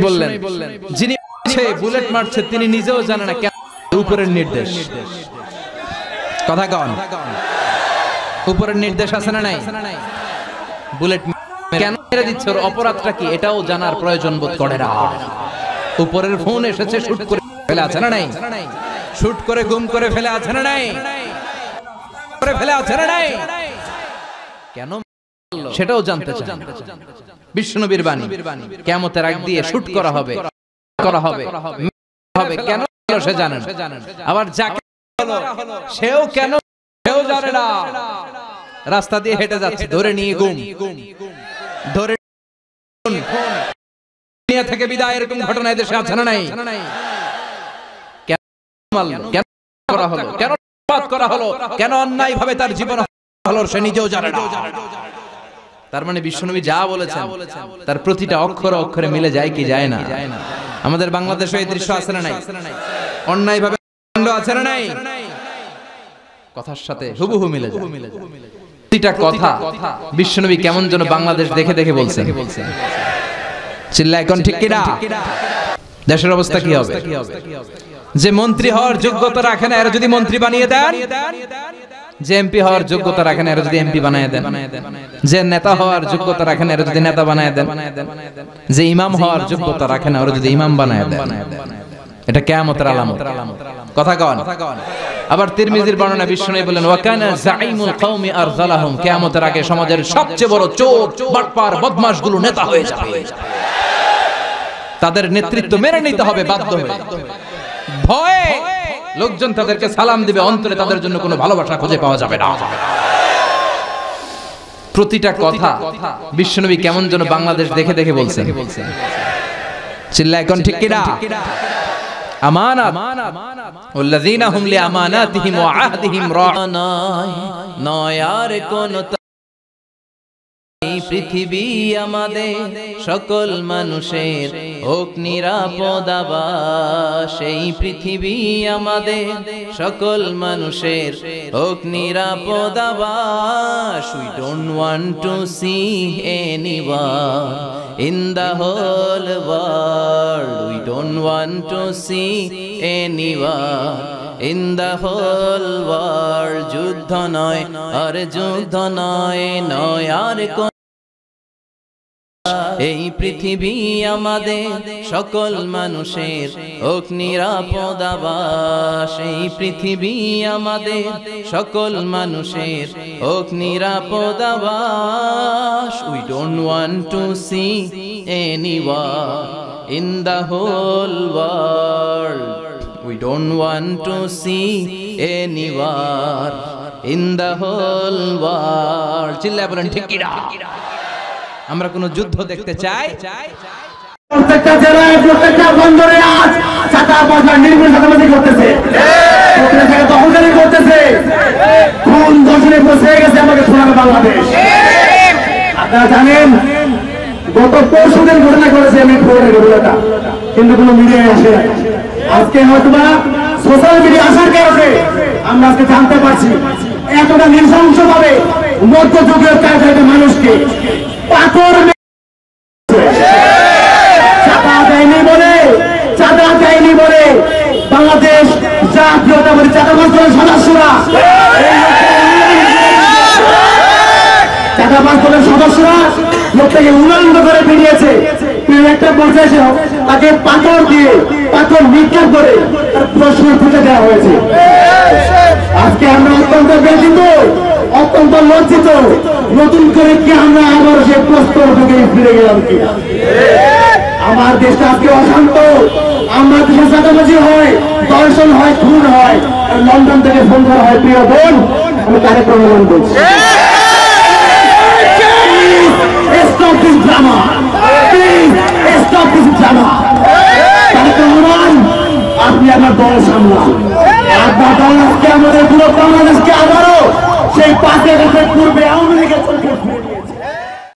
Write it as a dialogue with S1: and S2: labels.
S1: বললেন যিনি বুলেট মারছে তিনি নিজেও জানেন না কেন উপরের নির্দেশ। কথা কন, উপরের নির্দেশ আছে না নাই? বুলেট কেন মেরে দিচ্ছে, ওর অপরাধটা কি এটাও জানার প্রয়োজন বোধ করে না। উপরের ফোন এসেছে, শুট করে ফেলে আছে না নাই? শুট করে গুম করে ফেলে আছে না নাই? করে ফেলে আছে না নাই? কেন সেটাও জানতে চান। বিশ্বনবীর বাণী, কিয়ামতের আগ দিয়ে শুট করা হবে, কেন সে জানেন। আবার যাকে সেও কেন সেও জানে না। রাস্তা দিয়ে হেঁটে যাচ্ছে, ধরে নিয়ে গুম, ধরে দুনিয়া থেকে বিদায়, এরকম ঘটনা দেশে আছে না নাই? কেন মারলো, কেন করা হলো, কেন বাদ করা হলো, কেন অন্যায় ভাবে তার জীবন হলো, সে নিজেও জানে না। তার মানে বিশ্বনবী যা বলেছেন তার প্রতিটা অক্ষরে অক্ষরে মিলে যায় কি যায় না? আমাদের বাংলাদেশে এই দৃশ্য আছে না নাই? অন্যায় ভাবে আছে না নাই? কথার সাথে হুবহু মিলে যায়। প্রতিটা কথা বিশ্বনবী কেমন যেন বাংলাদেশ দেখে দেখে বলছেন। চিল্লা এখন ঠিক কিনা? দেশের অবস্থা কি হবে? যে মন্ত্রী হওয়ার যোগ্যতা রাখে না এরা যদি মন্ত্রী বানিয়ে দেন, যে এমপি হওয়ার যোগ্যতা রাখে না এরা যদি এমপি বানিয়ে দেন, যে নেতা হওয়ার যোগ্যতা রাখে না এরা যদি নেতা বানিয়ে দেন, যে ইমাম হওয়ার যোগ্যতা রাখে না ওরা যদি ইমাম বানিয়ে দেন, এটা কিয়ামতের আলামত। কথা কন। আবার তিরমিজির বর্ণনা বিশ্বনবী বলেন ওয়া কানা যাইমুল কওমি আরযালাহুম, কিয়ামতের আগে সমাজের সবচেয়ে বড় চোর বাটপার বদমাশগুলো নেতা হয়ে যাবে। তাদের নেতৃত্ব মেনে নিতে হবে বাধ্য হয়ে। ভয়ে লোকজন তাদেরকে সালাম দিবে, অন্তরে তাদের জন্য কোনো ভালোবাসা খুঁজে পাওয়া যাবে না। প্রতিটা কথা বিশ্বনবী কেমন যেন বাংলাদেশ দেখে দেখে বলছেন। চিল্লা এখন ঠিক কিনা? আমানাত ওয়াল্লাযীনা হুম লিআমানাতিহিম ওয়া আহদিহিম রা'উন। নয় আর কোন পৃথিবী আমাদের সকল মানুষের হোক নিরাপদ আবাস। এই পৃথিবী আমাদের সকল মানুষের হোক নিরাপদ আবাস। We don't want to see anyone in the whole world. We don't want to see anyone in the whole world. যুদ্ধ নয় আর যুদ্ধ নয়, নয় আর কোন। এই পৃথিবী আমাদের সকল মানুষের হোক নিরাপদ আবাস। এই পৃথিবী আমাদের সকল মানুষের হোক নিরাপদ আবাস। We don't want to see anyone in the whole world. We don't want to see anyone in the whole world. চিল্লায় বলেন ঠিক কি না? আমরা কোন যুদ্ধ দেখতে চাই?
S2: প্রত্যেকটা জেলায় প্রত্যেকটা বন্দরে আজ ছাতা বাজার নির্মূল সাদাবাজি করতেছে, প্রত্যেকটা জায়গায় দখলদারি করতেছে, খুন দর্শনে বসে গেছে আমাদের সোনার বাংলাদেশ। আপনারা জানেন গত পরশুদিন ঘটনা করেছে আমি ফোনের ঘটনাটা, কিন্তু কোনো মিডিয়ায় আসে নাই। আজকে হয়তোবা সোশ্যাল মিডিয়া আসার কারণে আমরা আজকে জানতে পারছি এতটা নৃশংসভাবে মধ্যযুগীয় কায়দায় মানুষকে পাথর চাঁদা দেয়নি বলে বাংলাদেশ জাতীয়তাবাদী চাঁদাবাজ দলের সদস্যরা লোকটাকে উলঙ্গ করে বেরিয়েছে। একটা পর্যায়ে তাকে পাথর দিয়ে পাথর নিক্ষেপ করে তার প্রশ্ন ফুটে দেওয়া হয়েছে। আজকে আমরা অত্যন্ত ব্যথিত, অত্যন্ত লজ্জিত। নতুন করে কি আমরা আবার সে প্রস্তর থেকে ফিরে গেলাম কিনা? আমার দেশটা আজকে অশান্ত, আমার দেশে চাঁদাবাজি হয়, দর্শন হয়, খুন হয়, আর লন্ডন থেকে ফোন করা হয় প্রিয় বোন আমি তারে প্রমাণ করছি। Stop this drama! Please stop this drama! তারে প্রমাণ আপনি আপনার দল সামলান। আপনার দল আজকে আমাদের পুরো বাংলাদেশকে আবারও সেই 5 আগস্টের পূর্বে আওয়ামী লীগের